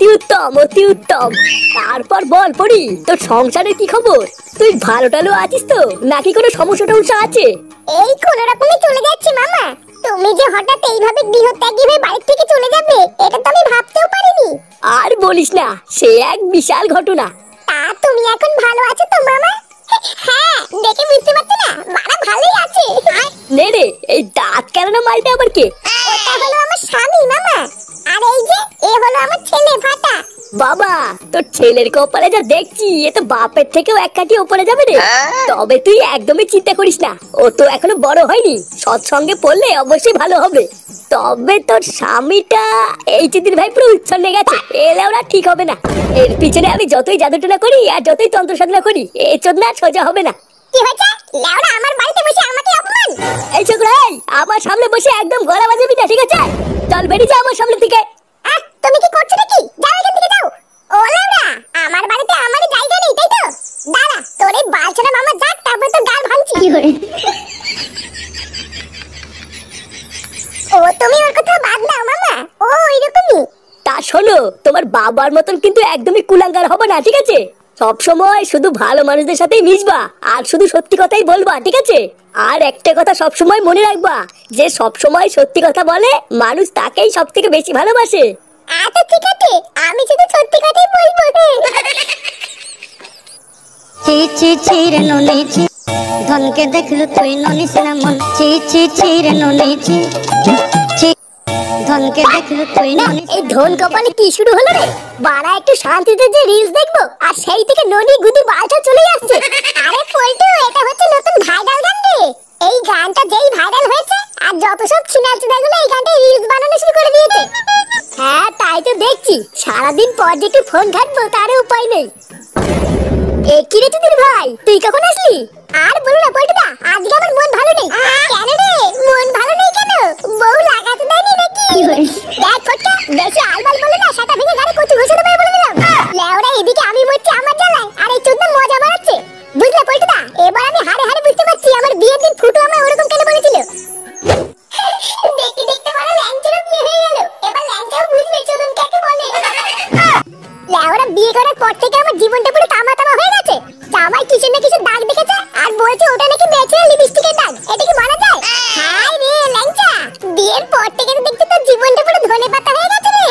অতি উত্তম, অতি উত্তম। তারপর বল পড়ি, তোর সংসারের কি খবর? তুই ভালো টালো আছিস তো, নাকি কোনো সমস্যা টমস্যা আছে? এই কোনো রকমে চলে যাচ্ছি মামা। তুমি যে হঠাৎ এইভাবে গৃহত্যাগী হয়ে বাড়ি থেকে চলে যাবে, এটা তো আমি ভাবতেও পারিনি। আর বলিস না, সে এক বিশাল ঘটনা। তা তুমি এখন ভালো আছো তো মামা? হ্যাঁ, দেখে বুঝতে পারছি না, মারা ভালোই আছে। নে রে, এই দাঁত কেন মালটা আবার কে? ওটা হলো আমার স্বামী মামা। আর এই যে এ হলো আমার ছেলে ফাটা। বাবা, তোর ছেলের কপালে যা দেখছি, এ তো বাপের থেকেও এক কাঠি উপরে যাবে রে। তবে তুই একদমই চিন্তা করিস না, ও তো এখনো বড় হয়নি, সৎসঙ্গে পড়লে অবশ্যই ভালো হবে। তবে তোর স্বামীটা এই চিদির ভাই পুরো উচ্ছন্নে গেছে, এলে ওরা ঠিক হবে না। এর পিছনে আমি যতই জাদুটনা করি আর যতই তন্ত্র সাধনা করি, এ চোদনা সোজা হবে না। কি হয়েছে? লেওড়া আমার বাড়িতে বসে আমাকে অপমান! এই ছোকরা, এই আমার সামনে বসে একদম গলা বাজাবি না, ঠিক আছে? চল বেরিয়ে যা আমার সামনে থেকে। তুমি কি করছো নাকি? যাও এখান থেকে যাও। ও লেওড়া, আমার বাড়িতে আমারই জায়গা নেই, তাই তো? দাঁড়া, তোর এই বালছানা মামা যাক, তারপর তো গাল ভাঙছি। ও তুমি ওর কথা বাদ দাও মামা, ও ওইরকমই। তা শোনো, তোমার বাবার মতন কিন্তু একদমই কুলাঙ্গার হবে না, ঠিক আছে? সব সময় শুধু ভালো মানুষদের সাথেই মিশবা আর শুধু সত্যি কথাই বলবা, ঠিক আছে? আর একটা কথা সব সময় মনে রাখবা, যে সব সময় সত্যি কথা বলে মানুষ তাকেই সব থেকে বেশি ভালোবাসে। আচ্ছা ঠিক আছে, আমি শুধু সত্যি কথাই বলবো। ছি ছি ছি রে ননি ছি, ধনকে দেখলু তুই ননিস না মন। ছি ছি ছি রে ননি ছি, ধনকে দেখলু তুই ননিস। এই ধন কপালে কি শুরু হলো রে? বাড়া একটু শান্তিতে যে রিলস দেখবো, আর সেই থেকে ননি গুদি বালটা চলে যাচ্ছে। আরে পল্টু, এটা হচ্ছে নতুন ভাইরাল গান রে। এই গানটা যেই ভাইরাল হয়েছে, আর যত সব ছিনালচুদাগুলো এই গানটা রিলস বানানো শুরু করে দিয়েছে। হ্যাঁ, তাই তো দেখছি। সারাদিন পর যে একটু ফোন ঘাটবো তার উপায় নেই। এ কি রে তুই ভাই, তুই কখন আসলি? আর বলো না পল্টুদা, আজকে আমার মন ভালো নেই। কেন রে, মন ভালো নেই কেন? বউ লাগাতে দেয়নি নাকি? দেখ ফটকা, বেশি আলবাল বলে না, সেটা ভেঙে গাড়ি কচু ঘষে দেবে বলে দিলাম। লেওড়া, এদিকে আমি মরছি আমার জ্বালায়, আর এই চোদনা মজা বাড়াচ্ছে। বুঝলে পল্টুদা, এবার আমি হাড়ে হাড়ে বুঝতে পারছি আমার বিয়ের দিন ফুটু আমায় ওরকম কেন বলেছিল। দেখতে দেখতে বড় ল্যাংচারও বিয়ে হয়ে গেল, এবার ল্যাংচাও বুঝবে চোদন কাকে বলে। লেওড়া, বিয়ে করার পর থেকে আমার জীবনটা পুরো তামা তামা হয়ে গেছে। জামাই কিছু না কিছু দাগ দেখেছে, আর বলছে ওটা নাকি ন্যাচারাল লিপস্টিকের দাগ। এটা কি মানা যায়? হাই রে ল্যাংচা, বিয়ের পর থেকে তো দেখছি তোর জীবনটা পুরো ধনে পাতা হয়ে গেছে রে।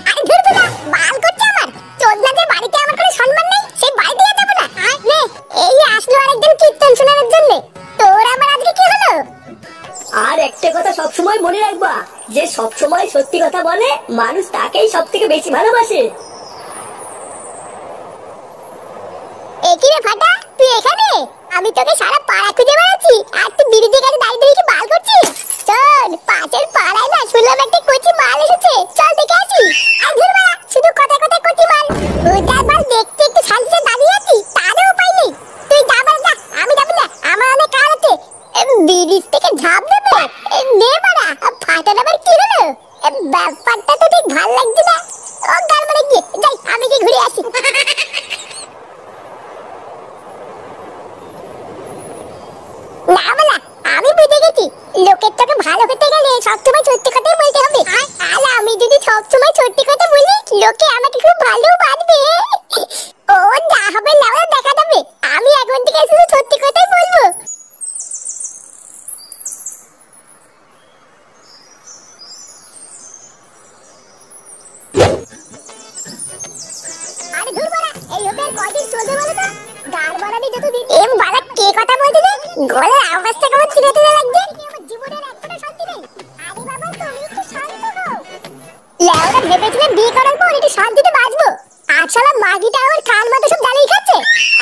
আরে ধুর বুদা, বাল করছে আমার। চোদনাদের বাড়িতে আমার কোনো সম্মান নেই, সেই বাড়িতে যাবো না। নে, এই আসলো আরেকজন কীর্তন শোনানোর জন্য। তোর আবার আজকে কি হলো? আর একটা কথা সব সময় মনে রাখবা, যে সব সময় সত্যি কথা বলে মানুষ তাকেই সব থেকে বেশি ভালোবাসে। একই রে ফাটা, তুই এখানে? আমি তোকে সারা পাড়া খুঁজে বেড়াচ্ছি, আর তুই বিড়ির কাছে দাঁড়িয়ে দাঁড়িয়ে কি বাল করছিস? চল, পাশের পাড়ায় না শুনলাম একটা কচি মাল এসেছে, চল দেখে আসি। আর ধুর বাড়া, শুধু কথা কথা কচি মাল। ওটার মাল দেখতে একটু শান্তিতে দাঁড়িয়ে আছি, তারও উপায় নেই। তুই যা বাড়া যা, আমি যাবো না, আমার অনেক কাজ আছে। বিড়ির থেকে ঝাঁপ দেবে? নে বাড়া, ফাটার আবার কি হলো? ব্যাপারটা তো ঠিক ভালো লাগছে না। ও গাল মারে গিয়ে যাই, আমি গিয়ে ঘুরে আসি। না বলা, আমি বুঝে গেছি, লোকের চোখে ভালো হতে গেলে সবসময় সত্যি কথাই বলতে হবে। আর আমি যদি সবসময় সত্যি কথা বলি, লোকে আমাকে খুব ভালো বাঁধবে। ও যা হবে লাউড়া দেখা যাবে, আমি এখন থেকে শুধু সত্যি কথাই বলবো। আরে ধুর বাড়া, এই লোকের কদিন চলবে বলো তো? গাড় বাড়ানি যতদিন। বাড়া, কে কথা বলছে রে? গলার আওয়াজটা কেমন চিনে চিনে লাগছে। আমার জীবনের একটা শান্তি নেই। আরে বাবা, তুমি একটু শান্ত হও। লেওরা, ভেবেছিলাম বিয়ে করার পর একটু শান্তিতে বাঁচবো, আর শালা মাগিটা আমার কান মতো সব জ্বালিয়ে খাচ্ছে।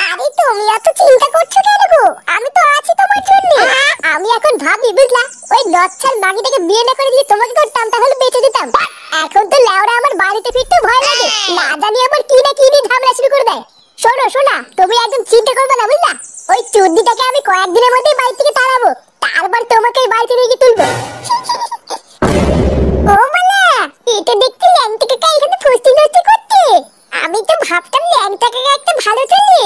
আরে তুমি এত চিন্তা করছো কেন গো? আমি তো আছি তোমার জন্য। আমি এখন ভাবি, বুঝলা, ওই লচ্ছার মাগিটাকে বিয়ে না করে দিয়ে তোমাকে করতাম, তাহলে বেঁচে দিতাম। এখন তো লেওরা আমার বাড়িতে ফিরতে ভয় লাগে, না জানি আবার কি না কি দিয়ে ঝামেলা শুরু করে দেয়। শোনো শোনা, তুমি একদম চিন্তা করবে না, বুঝলা? ওই চুদ্দিটাকে আমি কয়েকদিনের মধ্যেই বাড়ি থেকে তাড়াবো, তারপর তোমাকে বাড়িতে নিয়ে গিয়ে তুলবো। ও মালা, এটা দেখতে ল্যাংটা কাকা এখানে ফুস্তি নষ্টি করতে। আমি তো ভাবতাম ল্যাংটা কাকা একটা ভালো ছেলে,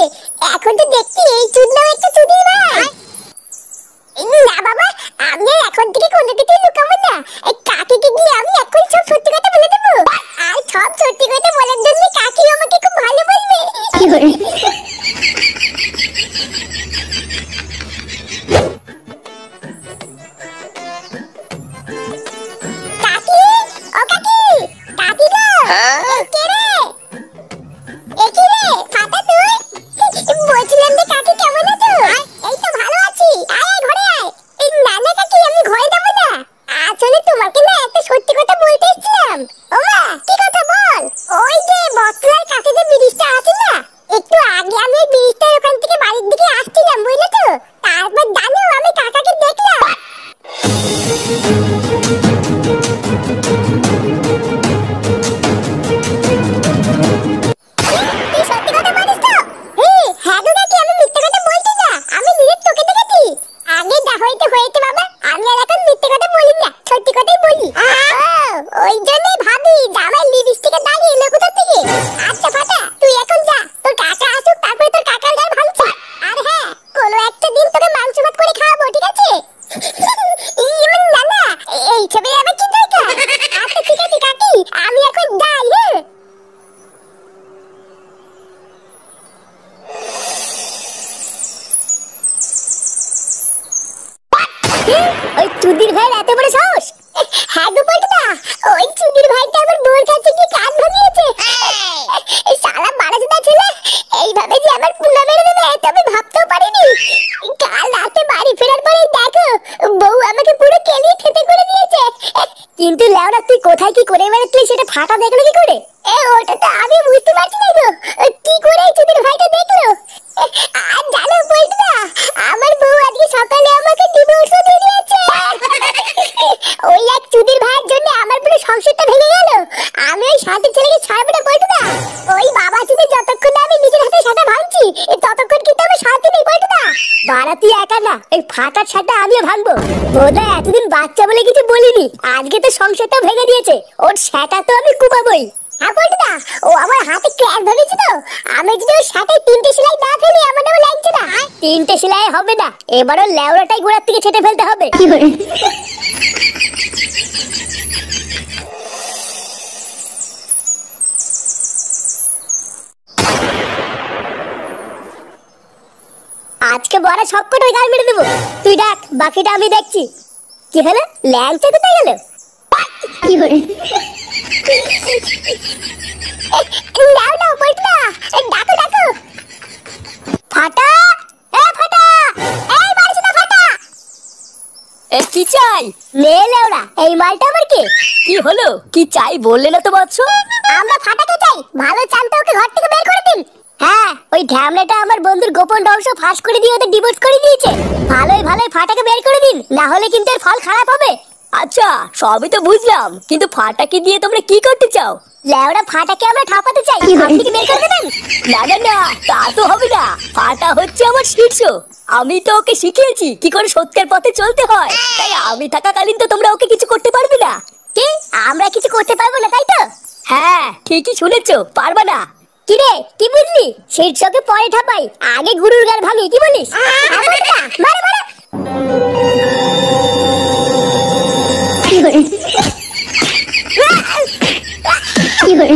এখন তো দেখছি এই চুদনাও একটা চুদি ভাই। না বাবা, আমি এখন থেকে কোনো কিছুই লুকাবো না। এই কাকিকে গিয়ে আমি এখন সব কাকি, ও কাকি, কাকি গো, এই কে রে? এ কি রে, ফাটা তুই? বলছিলাম যে কাকি কেমন আছো? এই তো ভালো আছি, আয় আয় ঘরে আয়। এই না না কাকি, আমি ঘরে যাবো না। আসলে তোমাকে না একটা সত্যি কথা বলতে এসেছিলাম। ওমা, কি কথা বল? ওই যে বটতলার কাছে যে ব্রিজটা আছে না, একটু আগে আমি ওই ব্রিজটার ওখান থেকে বাড়ির দিকে আসছিলাম, বুঝলে তো? তারপর জানো আমি কাকাকে দেখলাম। তুই সত্যি কথা বলিস তো? হ্যাঁ গো কাকি, আমি মিথ্যে কথা বলছি না, আমি নিজের চোখে দেখেছি। আগে যা হয়েছে হয়েছে বাবা, আমি আর এখন মিথ্যে কথা বলি না, সত্যি কথাই বলি। ওই জন্যই ভাবি জামাই লিপস্টিকে দাগিয়ে এলো কোথা থেকে। আচ্ছা ফাটা, তুই এখন যা, তোর কাকা আসুক, তারপরে তোর কাকার গায়ে ভাঙছি। আর হ্যাঁ, কোনো একটা দিন তোকে মাংস ভাত করে খাওয়াবো, ঠিক আছে? না না, এই ছবি আবার কি দরকার? আচ্ছা ঠিক আছে কাকি, আমি এখন যাই। হ্যাঁ, ওই চুদির ভাইয়ের এত বড় সাহস! হ্যাঁ গো পল্টুদা, ওই চুদির ভাইটা আমার বউর কাছে কি কান ভাঙিয়েছে। এই শালা বাড়াচোদা ছেলে এইভাবে যে আমার পুনা মেরে দেবে এটা আমি ভাবতেও পারিনি। কাল রাতে বাড়ি ফেরার পরে দেখো বউ আমাকে পুরো কেলিয়ে থেতে করে দিয়েছে। কিন্তু লেওরা তুই কোথায় কি করে বেড়াচ্ছিলি সেটা ফাটা দেখলো কি করে? ওটা তো আমি বুঝতে পারছি না গো, কি করে এই চুদির ভাইটা দেখলো। আর জানো পল্টুদা, আমার বউ আজকে সকালে আমাকে ডিভোর্সও দিয়ে দিয়েছে। ওই এক চুদির ভাইয়ের জন্য আমার পুরো সংসারটা ভেঙে গেল। আমি ওই শান্তির ছেলেকে ছাড়বো না পল্টুদা। ওই বাবা চুদি যতক্ষণ না আমি নিজের হাতে সাথে ভাঙছি ততক্ষণ কিন্তু আমি শান্তি নেই পল্টুদা। বাড়া তুই একা না, এই ফাটার সাথে আমিও ভাঙবো। বোধহয় এতদিন বাচ্চা বলে কিছু বলিনি, আজকে তো সংসারটা ভেঙে দিয়েছে, ওর সেটা তো আমি কুপাবই। হ্যাঁ পল্টুদা, ও আমার হাতে ক্র্যাশ ধরেছে তো, আমি যদি ওর সাথে 3টে সেলাই না ফেলি আমার নামে লাগছে না। 3টে সেলাই হবে না, এবারও লেওড়াটাই গোড়ার থেকে ছেটে ফেলতে হবে। আজকে বড় সব কটাই গাল মেরে দেবো, তুই ডাক, বাকিটা আমি দেখছি। কি হলো, ল্যাংচা কোথায় গেল? কি হলো, নাও নাও পল্টুদা, ডাকো ডাকো। ফাটা, ফাটা, এই বাড়িতে ফাটা। কি চাই? নে লেওড়া, এই মালটা আমার কি? কি হলো, কি চাই বললে না তো বৎস? আমরা ফাটাকে চাই, ভালো চালটা ওকে ঘর থেকে বের করে দিন। হ্যাঁ, ওই ঢ্যামলাটা আমার বন্ধুর গোপন রহস্য ফাঁস করে দিয়ে ওদের ডিভোর্স করে দিয়েছে। ভালোই ভালোই ফাটাকে বের করে দিন, না হলে কিন্তু এর ফল খারাপ হবে। আচ্ছা সবই তো বুঝলাম, কিন্তু ফাটাকে দিয়ে তোমরা কি করতে চাও? লেওড়া ফাটাকে আমরা ঠাপাতে চাই, আপনি কি বের করে দেবেন? না না না, তা তো হবে না, ফাটা হচ্ছে আমার শীর্ষ। আমি তো ওকে শিখিয়েছি কি করে সত্যের পথে চলতে হয়, তাই আমি থাকাকালীন তো তোমরা ওকে কিছু করতে পারবে না। কি, আমরা কিছু করতে পারবো না তাই তো? হ্যাঁ ঠিকই শুনেছো, পারবা না। কি রে, কি বুঝলি? শীর্ষকে পরে ঠাপাই, আগে গুরুর গাল ভাঙি, কি বলিস? মারে মারে। কি হল, কি হল?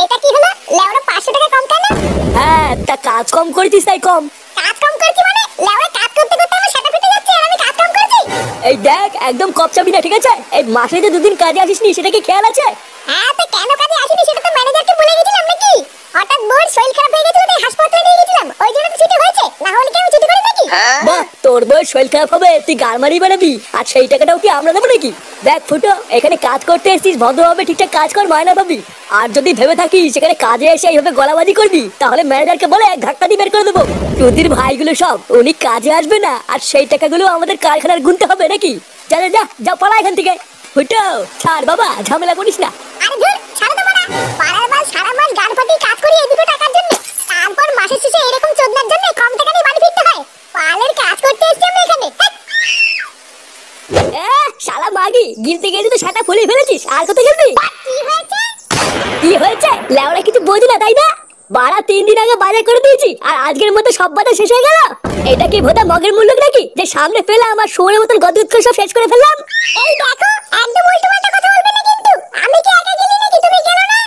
এটা কি হলো, লেওড়া 500 টাকা কম কেন? হ্যাঁ, তা কাজ কম করেছিস তাই কম। কাজ কম করছি মানে? লেওড়া কাজ করতে করতে আমার সেটা ফেটে যাচ্ছে আর আমি কাজ কম করছি? এই দেখ, একদম কপচাবি না, ঠিক আছে? এই মাসে যে 2 দিন কাজে আসিসনি সেটা কি খেয়াল আছে? হ্যাঁ, তো কেন কাজে আসিনি সেটা তো ম্যানেজারকে বলে গেছিলাম নাকি? হঠাৎ বোর শরীর খারাপ হয়ে গেছিল তাই হাসপাতালে নিয়ে গেছিলাম, ওই জন্য তো ছুটি হয়েছে, না হলে কি আমি ছুটি করি নাকি? বাহ, তোর বউয়ের শরীর খারাপ হবে তুই গাল মারি বেড়াবি, আর সেই টাকাটাও কি আমরা দেবো নাকি? দেখ ফুটো, এখানে কাজ করতে এসেছিস, ভদ্রভাবে ঠিকঠাক কাজ কর, মায়না পাবি। আর যদি ভেবে থাকিস সেখানে কাজে এসে এইভাবে গলাবাজি করবি, তাহলে ম্যানেজারকে বলে এক ধাক্কা দিয়ে বের করে দেবো। তোদের ভাইগুলো সব উনি কাজে আসবে না, আর সেই টাকাগুলো আমাদের কারখানার গুনতে হবে নাকি? যা যা যা, যা পালা এখান থেকে। ফুটো ছাড় বাবা, ঝামেলা করিস না। আরে ধুর, ছাড়ো তো মারা, পাড়ার মাল সারা মাস গান ফাটিয়ে কাজ করি এই দুটো টাকার জন্য, তারপর মাসের শেষে এরকম চোদনার জন্য কম টাকা নিয়ে বাড়ি ফিরতে হয়। পালের কাজ করতে এসেছি আমি এখানে। শালা মাগি, গিলতে গেলে তো সেটা ফুলে ফেলেছিস, আর কোথায় গেলবি? কি হয়েছে? কি হয়েছে? লেওড়া কিছু বোঝ না তাই না? বাড়া 3 দিন আগে বাজার করে দিয়েছি আর আজকের মতো সব বাজার শেষ হয়ে গেল। এটা কি ভোদা মগের মূল্য নাকি যে সামনে ফেলাম আর শুয়োরের মতন গদগদ করে সব শেষ করে ফেললাম? এই দেখো, একদম উল্টোপাল্টা কথা বলবে না কিন্তু। আমি কি একা গেলি নাকি, তুমি গেলো না?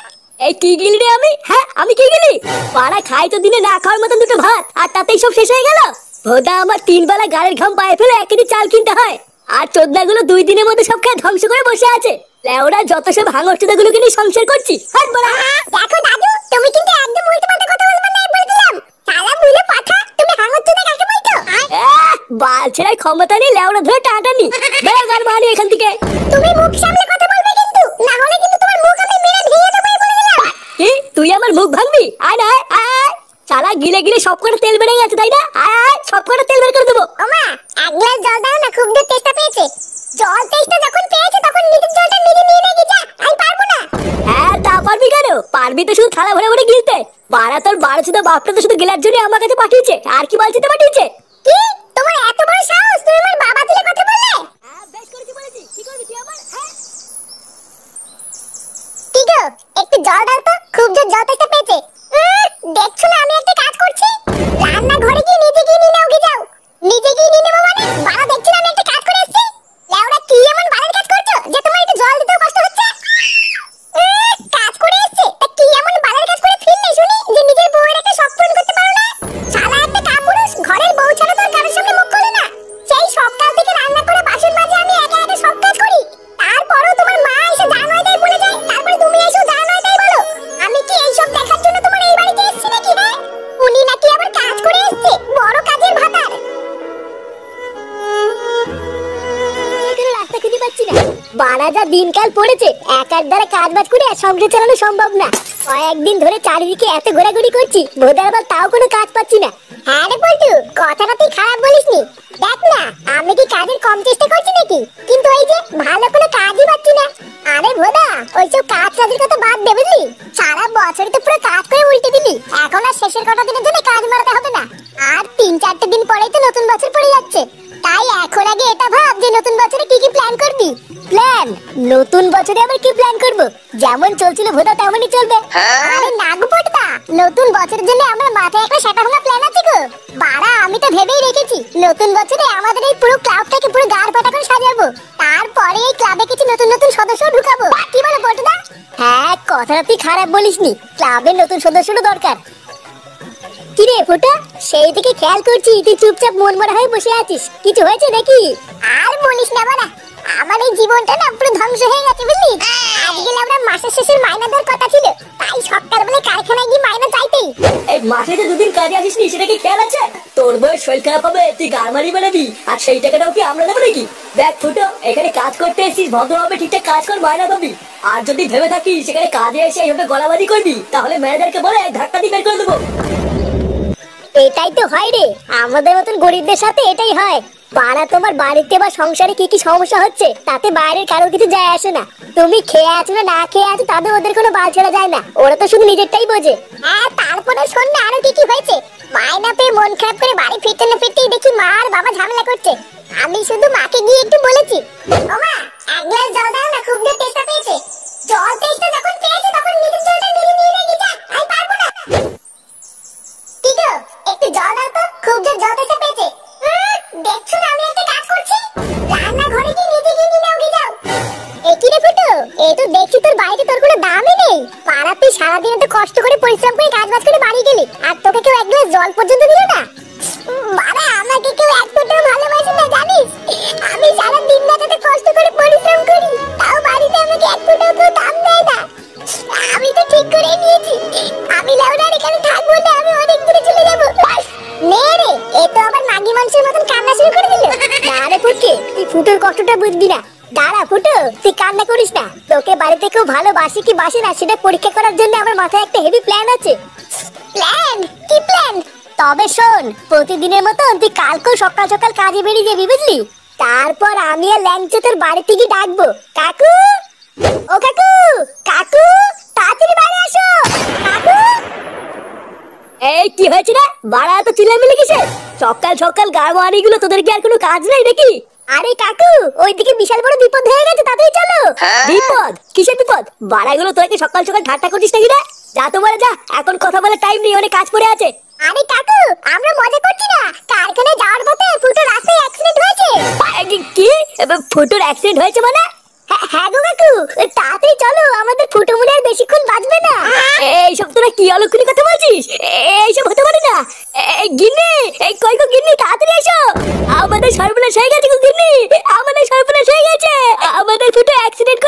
এই কি গিলি রে আমি? হ্যাঁ আমি কি গিলি? বাড়া খাই তো দিনে না খাওয়ার মতন দুটো ভাত আর তাতেই সব শেষ হয়ে গেল। ভোদা আমার 3 বেলা গাড়ির ঘাম পায়ে ফেলে 1 কেজি চাল কিনতে হয় আর চোদনাগুলো 2 দিনের মধ্যে সব খেয়ে ধ্বংস করে বসে আছে। লেওরা যত সব ভাঙর চোদাগুলোকে নিয়ে সংসার করছি। হাট বড়া। দেখো দাদু, তুমি কিন্তু একদম উল্টোপাল্টা কথা বলবে না, বলে দিলাম। শালা মুলে পাঠা, তুমি হাঙ্গরচোদা কাকে বলছো? বাল ছেড়াই ক্ষমতা নেই, লেওরা ধরে টাটানি। বেরো গান মারি এখান থেকে। তুমি মুখ সামলে কথা বলবে কিন্তু, না হলে কিন্তু তোমার মুখ আমি মেরে ভেঙে দেবো, বলে দিলাম। কি তুই আমার মুখ ভাঙবি? আয় না আয় আয়। শালা গিলে গিলে সব কটা তেল বেড়ে গেছে তাই না? আয় আয় সব কটা তেল বের করে দেবো। ওমা, এক গ্লাস জল দাও না, খুব জোর তেষ্টা পেয়েছে। জল তেষ্টা যখন পেয়েছে তখন নিজের জলটা নিজে নিয়ে রেখে যা, আমি পারবো না। হ্যাঁ তা পারবি কেন? পারবি তো শুধু থালা ভরে ভরে গিলতে। বাড়া তোর 12 বাপটা তো শুধু গিলার জন্য আমার কাছে পাঠিয়েছে, আর কি বালছিতে পাঠিয়েছে? কি তোমার এত বড় সাহস, তুমি আমার বাবা তুলে কথা বললে? বেশ করেছি বলেছি, কি করবি তুই আমার? হ্যাঁ কি গো, একটু জল দাও তো, খুব জোর জল তেষ্টা পেয়েছে। দেখছো না আমি একটা কাজ করছি? রান্না ঘরে গিয়ে নিজে গিয়ে নিয়ে নাও, যাও। নিজে গিয়ে নিয়ে নেবো মানে? বাবা দেখছো না আমি একটা কাজ করে এসেছি? লেওড়া কি এমন বালের কাজ করছো যে তোমার একটু জল দিতেও কষ্ট হচ্ছে? কাজ করে এসেছে তা কি এমন বালের কাজ করে ফিরলে শুনি যে নিজের বউয়ের একটা শখ পূরণ করতে পারো না? শালা একটা কাপুরুষ, ঘরের বউ ছাড়া তোর কারোর সামনে মুখ খোলে না। সেই সকাল থেকে রান্না করে বাসন মাজে আমি একা একা সব কাজ করি, তারপরেও তোমার মা এসে যা নয় তাই বলে যায়, তারপরে তুমি এসে যা নয় তাই বলো। আমি কি এইসব দেখার জন্য তোমার এই বাড়িতে এসেছি নাকি? হ্যাঁ, উনি নাকি আবার কাজ করে এসেছে, বড় কাজের ভাতার। এখানে রাস্তা খুঁজে পাচ্ছি না। বাড়া যা দিনকাল পড়েছে, একার দ্বারা কাজ বাজ করে সংসার চালানো সম্ভব না। কয়েকদিন ধরে চারিদিকে এত ঘোরাঘুরি করছি, ভোদার আবার তাও কোনো কাজ পাচ্ছি না। হ্যাঁ রে পল্টু, কথাটা তুই খারাপ বলিসনি। দেখ না, আমি কি কাজের কম চেষ্টা করছি নাকি? কিন্তু এই যে ভালো কোনো কাজই পাচ্ছি না। আরে ভোদা, ওইসব কাজ কাজের কথা বাদ দে বুঝলি। সারা বছর তো পুরো কাজ করে উল্টে দিলি, এখন আর শেষের কটা দিনের জন্য কাজ মারাতে হবে না। আর 3-4 দিন পরেই তো নতুন বছর পড়ে যাচ্ছে, তাই এখন আগে এটা ভাব যে নতুন বছরে কি কি প্ল্যান করবি। প্ল্যান? নতুন বছরে আবার কি প্ল্যান করব? যেমন চলছিল ভোদা তেমনই চলবে। আরে না গো পটদা, নতুন বছরের জন্য আমার মাথায় একটা সেটা ভাঙা প্ল্যান আছে গো। বাড়া আমি তো ভেবেই রেখেছি নতুন বছরে আমাদের এই পুরো ক্লাবটাকে পুরো গাড় ফাটা করে সাজাবো, তারপরে এই ক্লাবে কিছু নতুন নতুন সদস্য ঢুকাবো। কি বলো পটদা? হ্যাঁ কথাটা তুই খারাপ বলিসনি, ক্লাবের নতুন সদস্যরও দরকার। কি রে ফোটা, সেই দিকে খেয়াল করছি তুই চুপচাপ মন মরা হয়ে বসে আছিস, কিছু হয়েছে নাকি? আর বলিস না বাড়া, আমার এই জীবনটা না পুরো ধ্বংস হয়ে গেছে বুঝলি। আজকে আমরা মাসের শেষের মাইনা দেওয়ার কথা ছিল, তাই সকালবেলা কারখানায় গিয়ে মাইনা চাইতেই। এই মাসে যে 2 দিন কাজে আসিসনি সেটা কি খেয়াল আছে? তোর বয়স শরীর খারাপ হবে, তুই গারমারি বানাবি আর সেই টাকাটাও কি আমরা দেবো নাকি? দেখ ফুটো, এখানে কাজ করতে এসেছিস, ভদ্রভাবে ঠিকঠাক কাজ কর, মাইনা পাবি। আর যদি ভেবে থাকিস সেখানে কাজে এসে এইভাবে গলাবাজি করবি, তাহলে ম্যানেজারকে বলে ধাক্কা দিয়ে বের করে দেবো। এটাই তো হয় রে, আমাদের মতন গরিবদের সাথে এটাই হয়। পাড়া তোমার বাড়িতে বা সংসারে কি কি সমস্যা হচ্ছে তাতে বাইরের কারোর কিছু যায় আসে না। তুমি খেয়ে আছো না না খেয়ে আছো তাদের ওদের কোনো বাল ছেড়া যায় না, ওরা তো শুধু নিজেরটাই বোঝে। হ্যাঁ, তারপরে শোন না আরো কি কি হয়েছে। মাইনা পেয়ে মন খারাপ করে বাড়ি ফিরতে না ফিরতেই দেখি মা আর বাবা ঝামেলা করছে। আমি শুধু মাকে গিয়ে একটু বলেছি, ওমা এক গ্লাস জল দাও না, খুব জোর তেষ্টা পেয়েছে। জল তেষ্টা যখন পেয়েছে তখন নিজের জলটা নিজে নিয়ে রেখে যা, আমি পারবো না। কি গো, একটু জল দাও তো, খুব জোর জল তেষ্টা পেয়েছে। দেখছো না আমি একটা কাজ করছি? রান্না ঘরে গিয়ে নিজে গিয়ে নিয়ে নাও, যাও। একই রে ফুটো, এই তো দেখছি তোর বাড়িতে তোর কোনো দামই নেই। পাড়া তুই সারাদিন তো কষ্ট করে পরিশ্রম করে কাজ বাজ করে বাড়ি গেলি, আর তোকে কেউ এক গ্লাস জল পর্যন্ত দিল না। বাবা আমাকে কেউ এক ফোঁটাও ভালোবাসে না জানিস। আমি সারা দিন রাতে কষ্ট করে পরিশ্রম করি, তাও বাড়িতে আমাকে এক ফোঁটাও কেউ দাম দেয় না। আমি তো ঠিক করে নিয়েছি, আমি লাউডার এখানে থাকবো না, আমি অনেক দূরে চলে যাবো। নে রে, এ তো আবার মাগি মানুষের মতন কান্না শুরু করে দিল। না রে ফুটকে, তুই ফুটোর কষ্টটা বুঝবি না। দাঁড়া ফুটো, তুই কান্না করিস না, তোকে বাড়িতে কেউ ভালোবাসে কি বাসে না সেটা পরীক্ষা করার জন্য আমার মাথায় একটা হেভি প্ল্যান আছে। প্ল্যান? কি প্ল্যান? তবে শোন, প্রতিদিনের মতো তুই কালকেও সকাল সকাল কাজে বেরিয়ে যাবি বুঝলি। তারপর আমি আর ল্যাংচা তোর বাড়ি থেকে ডাকবো, কাকু ও কাকু, কাকু তাড়াতাড়ি বাইরে আসো কাকু। এই কি হয়েছে রে, বাড়া তো চিল্লামিল্লি কিসের? সকাল সকাল গাড়ওয়ানি গুলো, তোদের কি আর কোনো কাজ নেই নাকি? আরে কাকু, ওইদিকে বিশাল বড় বিপদ হয়ে গেছে, তাড়াতাড়ি চলো। বিপদ? কিসের বিপদ? বাড়াগুলো তোকে সকাল সকাল ঠাট্টা করছিস নাকি রে? যা তোমার যা, এখন কথা বলার টাইম নেই, অনেক কাজ পড়ে আছে। আরে কাকু, আমরা মজা করছি না, কারখানায় যাওয়ার পথে ফুটো রাস্তায় অ্যাক্সিডেন্ট হয়েছে। কি ফুটোর অ্যাক্সিডেন্ট হয়েছে মানে? হ্যাঁ গো কাকু, তাড়াতাড়ি চলো, আমাদের ফুটো মনে আর বেশিক্ষণ বাঁচবে না। এইসব তোরা কি অলক্ষণী কথা বলছিস? এইসব হতে পারে না। গিন্নি, এই কই গো গিন্নি, তাড়াতাড়ি এসো। আমাদের সর্বনাশ হয়ে গেছে গো গিন্নি, আমাদের সর্বনাশ হয়ে গেছে। আমাদের ফুটো অ্যাক্সিডেন্ট